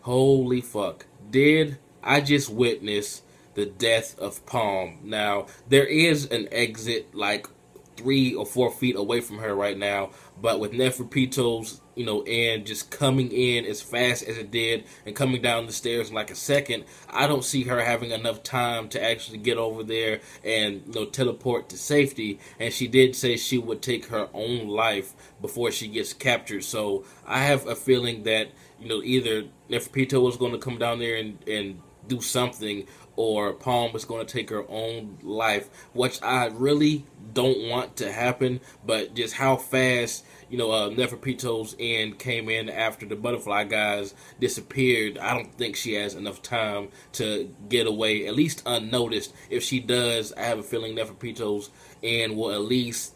Holy fuck. Did I just witness the death of Palm? Now, there is an exit like 3 or 4 feet away from her right now, but with Neferpito's, and just coming in as fast as it did and coming down the stairs in like a second, I don't see her having enough time to actually get over there and teleport to safety. And she did say she would take her own life before she gets captured. So I have a feeling that either Neferpito was going to come down there and do something, or Palm is going to take her own life, which I really don't want to happen. But just how fast Neferpito's end came in after the butterfly guys disappeared, I don't think she has enough time to get away, at least unnoticed. If she does, I have a feeling Neferpito's end will at least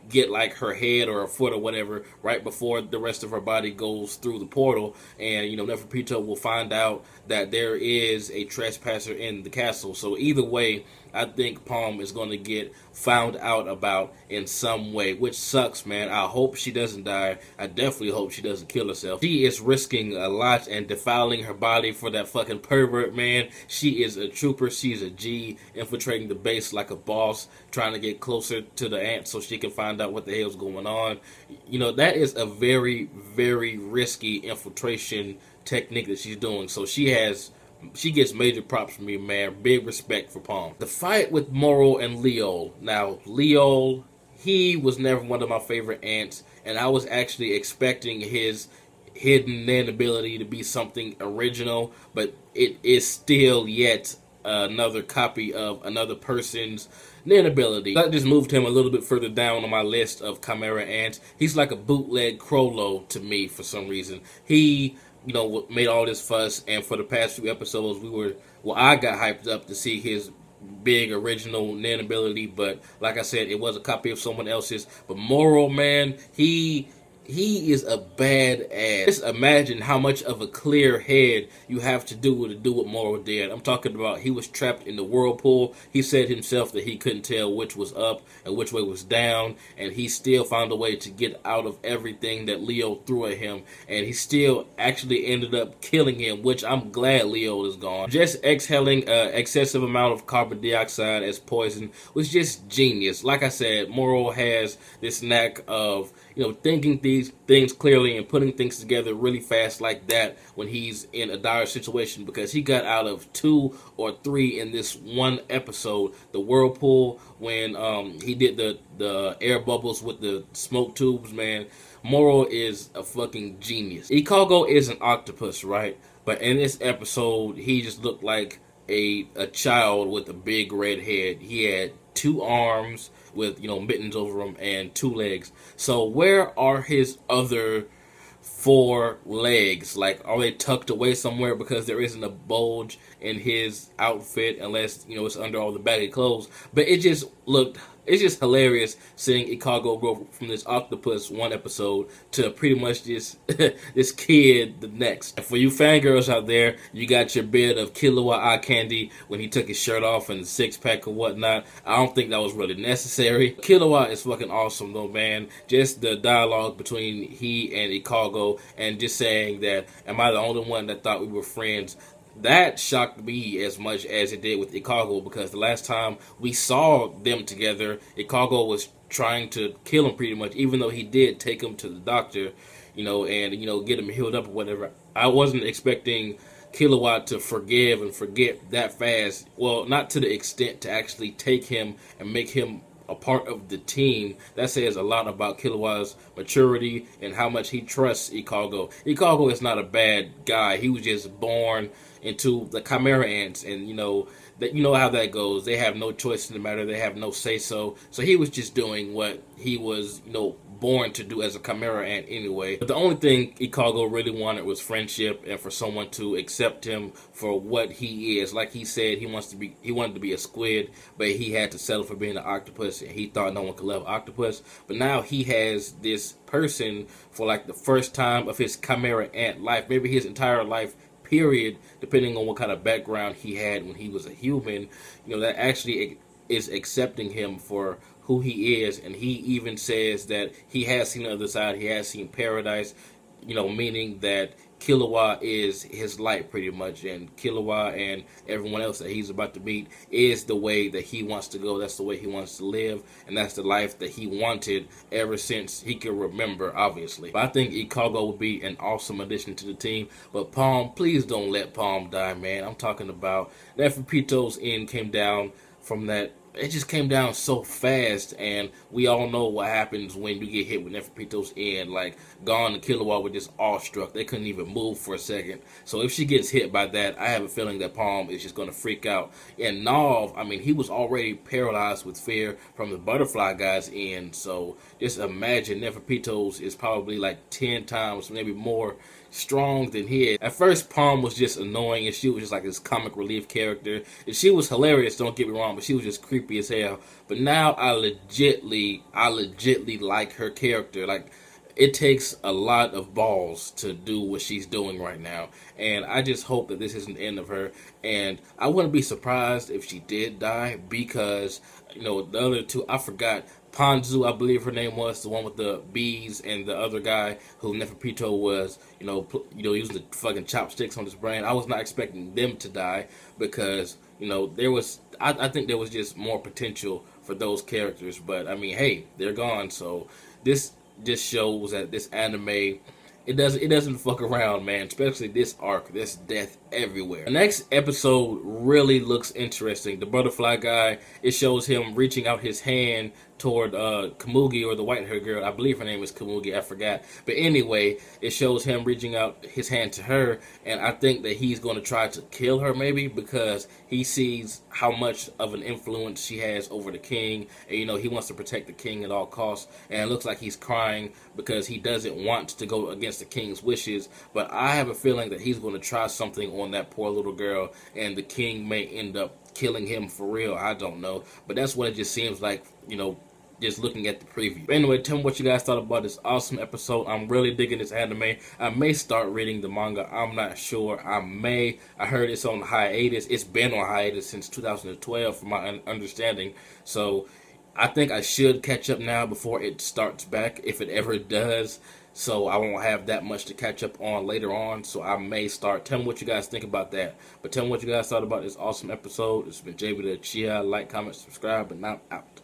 get like her head or her foot or whatever right before the rest of her body goes through the portal, and Neferpito will find out that there is a trespasser in the castle. So either way, I think Palm is going to get found out about in some way, which sucks, man. I hope she doesn't die. I definitely hope she doesn't kill herself. She is risking a lot and defiling her body for that fucking pervert, man. She is a trooper. She's a G, infiltrating the base like a boss, trying to get closer to the ant so she can find out what the hell's going on. That is a very, very risky infiltration technique that she's doing. So she gets major props from me, man. Big respect for Palm. The fight with Morel and Leol. Now, Leol, he was never one of my favorite ants, and I was actually expecting his hidden nan ability to be something original, but it is still yet another copy of another person's nan ability. That just moved him a little bit further down on my list of Chimera ants. He's like a bootleg Crollo to me for some reason. He made all this fuss, and for the past few episodes, I got hyped up to see his big original nan ability, but like I said, it was a copy of someone else's. But Morel, man, he is a badass. Just imagine how much of a clear head you have to do what Morel did. I'm talking about he was trapped in the whirlpool. He said himself that he couldn't tell which was up and which way was down, and he still found a way to get out of everything that Leol threw at him, and he still actually ended up killing him, which I'm glad Leol is gone. Just exhaling excessive amount of carbon dioxide as poison was just genius. Like I said, Morel has this knack of thinking these things clearly and putting things together really fast like that when he's in a dire situation, because he got out of 2 or 3 in this one episode. The whirlpool, when he did the air bubbles with the smoke tubes, man. Morel is a fucking genius. Ichigo is an octopus, right? But in this episode, he just looked like a child with a big red head. He had 2 arms with mittens over them and 2 legs. So where are his other 4 legs? Like, are they tucked away somewhere because there isn't a bulge in his outfit, unless it's under all the baggy clothes? But it's just hilarious seeing Ichigo go from this octopus one episode to pretty much this this kid the next. And for you fangirls out there, you got your bit of Killua eye candy when he took his shirt off and the 6-pack or whatnot. I don't think that was really necessary. Killua is fucking awesome though, man. Just the dialogue between he and Ichigo, and just saying that, am I the only one that thought we were friends? That shocked me as much as it did with Ichigo, because the last time we saw them together, Ichigo was trying to kill him pretty much, even though he did take him to the doctor, and get him healed up or whatever. I wasn't expecting Killua to forgive and forget that fast. Well, not to the extent to actually take him and make him a part of the team. That says a lot about Killua's maturity and how much he trusts Ichigo. Ichigo is not a bad guy. He was just born into the Chimera ants, and that how that goes. They have no choice in the matter. They have no say so. So he was just doing what he was born to do as a Chimera ant anyway. But the only thing Ichigo really wanted was friendship, and for someone to accept him for what he is. Like he said, he wanted to be a squid, but he had to settle for being an octopus, and he thought no one could love octopus. But now he has this person for like the first time of his Chimera ant life, maybe his entire life period, depending on what kind of background he had when he was a human, that actually is accepting him for who he is. And he even says that he has seen the other side, he has seen paradise, meaning that Killua is his light pretty much, and Killua and everyone else that he's about to meet is the way that he wants to go. That's the way he wants to live, and that's the life that he wanted ever since he can remember, obviously. But I think Ikago would be an awesome addition to the team. But Palm, please don't let Palm die, man. I'm talking about Neferpito's end came down from that. It just came down so fast, and we all know what happens when you get hit with Neferpito's end. Like, Gon and Killua were just awestruck. They couldn't even move for a second. So if she gets hit by that, I have a feeling that Palm is just going to freak out. And Nov, I mean, he was already paralyzed with fear from the butterfly guy's end. So just imagine Neferpito's is probably like 10 times, maybe more strong than he is. At first, Palm was just annoying, and she was just like this comic relief character. And she was hilarious, don't get me wrong, but she was just creepy as hell. But now I legitly like her character. Like, it takes a lot of balls to do what she's doing right now, and I just hope that this isn't the end of her. And I wouldn't be surprised if she did die, because, you know, the other two, I forgot, Ponzu, I believe her name was, the one with the bees, and the other guy who Neferpito was, using the fucking chopsticks on his brain. I was not expecting them to die, because, there was, I think there was just more potential for those characters. But I mean, hey, they're gone. So this just shows that this anime, it doesn't fuck around, man. Especially this arc, there's death everywhere. The next episode really looks interesting. The butterfly guy, it shows him reaching out his hand toward Kamugi, or the white hair girl. I believe her name is Kamugi, I forgot. But anyway, it shows him reaching out his hand to her, and I think that he's going to try to kill her, maybe, because he sees how much of an influence she has over the king, and he wants to protect the king at all costs. And it looks like he's crying because he doesn't want to go against the king's wishes. But I have a feeling that he's going to try something on that poor little girl, and the king may end up killing him for real. I don't know, but that's what it just seems like, just looking at the preview. But anyway, tell me what you guys thought about this awesome episode. I'm really digging this anime. I may start reading the manga. I'm not sure. I heard it's on hiatus. It's been on hiatus since 2012 from my understanding. So I think I should catch up now before it starts back, if it ever does. So I won't have that much to catch up on later on. So I may start. Tell me what you guys think about that. But tell me what you guys thought about this awesome episode. It's been jbDAuchiha. Like, comment, subscribe, and I'm out.